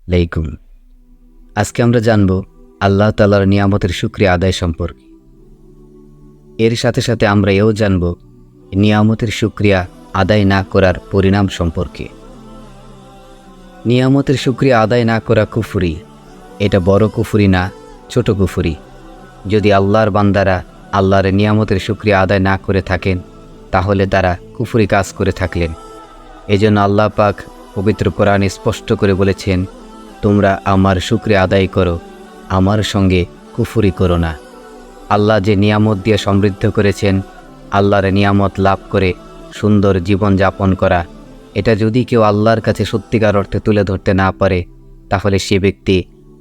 আলাইকুম। আজকে আমরা জানব আল্লাহ তাআলার নিয়ামতের শুকরিয়া আদায় সম্পর্কে। এর সাথে সাথে আমরা এও জানব নিয়ামতের শুকরিয়া আদায় না করার পরিণাম সম্পর্কে। নিয়ামতের শুকরিয়া আদায় না করা কুফরি। এটা বড় কুফরি না, ছোট কুফরি। যদি আল্লাহর বান্দারা আল্লাহর নিয়ামতের শুকরিয়া আদায় না করে থাকেন, তাহলে তারা কুফরি কাজ করে থাকলেন। এজন্য আল্লাহ পাক পবিত্র কোরআনে স্পষ্ট করে বলেছেন, তোমরা আমার শুকরিয়া আদায় করো, আমার সঙ্গে কুফরি করো না। আল্লাহ যে নিয়ামত দিয়ে সমৃদ্ধ করেছেন, আল্লাহর নিয়ামত লাভ করে সুন্দর জীবন যাপন করা, এটা যদি কেউ আল্লাহর কাছে সত্যিকার অর্থে তুলে ধরতে না পারে, তাহলে সে ব্যক্তি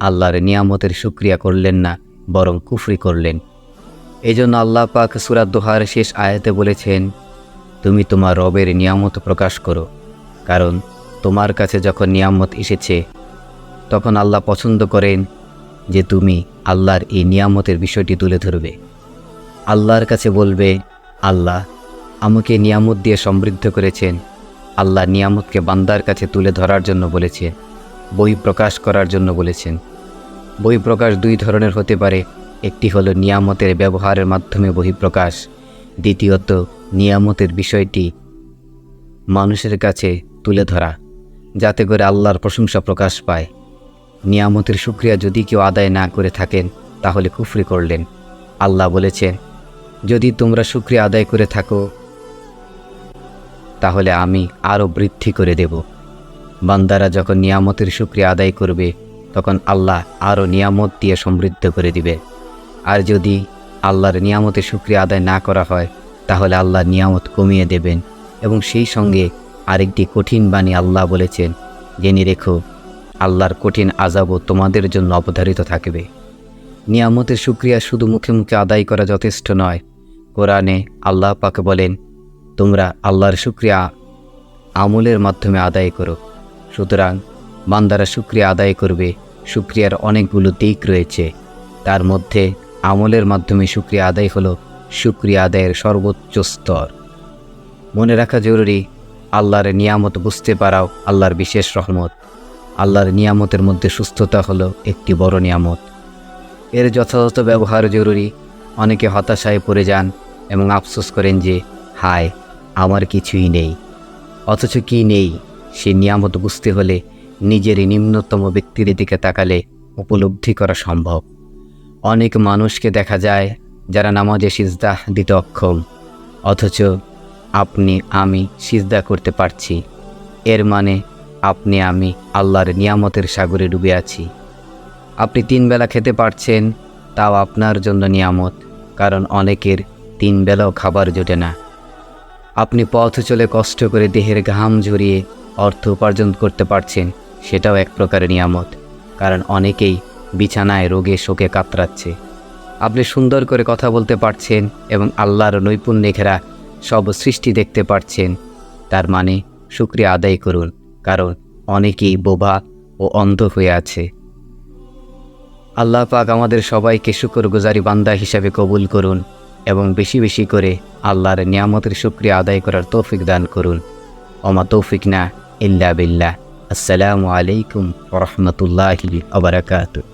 আল্লাহর নিয়ামতের শুকরিয়া করলেন না, বরং কুফরি করলেন। এজন্য আল্লাহ পাক সূরা দোহার শেষ আয়াতে বলেছেন, তুমি তোমার রবের নিয়ামত প্রকাশ করো, কারণ তোমার কাছে যখন নিয়ামত এসেছে তখন আল্লাহ পছন্দ করেন যে তুমি আল্লাহর এই নিয়ামতের বিষয়টি তুলে ধরবে। আল্লাহর কাছে বলবে, আল্লাহ আমাকে নিয়ামত দিয়ে সমৃদ্ধ করেছেন। আল্লাহ নিয়ামতকে বান্দার কাছে তুলে ধরার জন্য বলেছেন, বই প্রকাশ করার জন্য বলেছেন। বই প্রকাশ দুই ধরনের হতে পারে। একটি হলো নিয়ামতের ব্যবহারের মাধ্যমে বহিঃপ্রকাশ, দ্বিতীয়ত নিয়ামতের বিষয়টি মানুষের কাছে তুলে ধরা, যাতে করে আল্লাহর প্রশংসা প্রকাশ পায়। নিয়ামতের শুকরিয়া যদি কেউ আদায় না করে থাকেন, তাহলে কুফরি করলেন। আল্লাহ বলেছেন, যদি তোমরা শুকরিয়া আদায় করে থাকো তাহলে আমি আরও বৃদ্ধি করে দেব। বান্দারা যখন নিয়ামতের শুকরিয়া আদায় করবে, তখন আল্লাহ আরও নিয়ামত দিয়ে সমৃদ্ধ করে দিবে। আর যদি আল্লাহর নিয়ামতের শুকরিয়া আদায় না করা হয়, তাহলে আল্লাহ নিয়ামত কমিয়ে দেবেন। এবং সেই সঙ্গে আরেকটি কঠিন বাণী আল্লাহ বলেছেন, জেনে রেখো আল্লাহর কঠিন আযাবও তোমাদের জন্য অবধারিত থাকবে। নিয়ামতের শুকরিয়া শুধু মুখে মুখে আদায় করা যথেষ্ট নয়। কোরআনে আল্লাহ পাক বলেন, তোমরা আল্লাহর শুকরিয়া আমলের মাধ্যমে আদায় করো। সুতরাং বান্দারা শুকরিয়া আদায় করবে। শুকরিয়ার অনেকগুলো দিক রয়েছে, তার মধ্যে আমলের মাধ্যমে শুকরিয়া আদায় হলো শুকরিয়া আদায়ের সর্বোচ্চ স্তর। মনে রাখা জরুরি, আল্লাহর নিয়ামত বুঝতে পারাও আল্লাহর বিশেষ রহমত। আল্লাহর নিয়ামতের মধ্যে সুস্থতা হলো একটি বড় নিয়ামত। এর যথাযথ ব্যবহার জরুরি। অনেকে হতাশায় পড়ে যান এবং আফসোস করেন যে, হায় আমার কিছুই নেই। অথচ কি নেই সে নিয়ামত বুঝতে হলে নিজের নিম্নতম ব্যক্তির দিকে তাকালে উপলব্ধি করা সম্ভব। অনেক মানুষকে দেখা যায় যারা নামাজে সিজদা দিতে অক্ষম, অথচ আমি সিজদা করতে পারছি। এর মানে আমি আল্লাহর নিয়ামতের সাগরে ডুবে আছি। আপনি 3 বেলা খেতে পারছেন, তাও আপনার জন্য নিয়ামত, কারণ অনেকের 3 বেলাও খাবার জোটে না। আপনি পথ চলে কষ্ট করে দেহের ঘাম ঝরিয়ে অর্থ উপার্জন করতে পারছেন, সেটাও এক প্রকারের নিয়ামত, কারণ অনেকেই বিছানায় রোগে শোকে কাতরাচ্ছে। আপনি সুন্দর করে কথা বলতে পারছেন এবং আল্লাহর নৈপুণ্যে ঘেরা সব সৃষ্টি দেখতে পারছেন, তার মানে শুকরিয়া আদায় করুন, কারণ অনেকেই বোবা ও অন্ধ হয়ে আছে। আল্লাহ পাক আমাদের সবাইকে শুকরগুজারি বান্দা হিসাবে কবুল করুন এবং বেশি বেশি করে আল্লাহর নিয়ামতের শুকরিয়া আদায় করার তৌফিক দান করুন। ওমা তৌফিক না ইল্লা বিল্লাহ। আসসালামু আলাইকুম ওয়া রাহমাতুল্লাহি ওয়া বারাকাতুহু।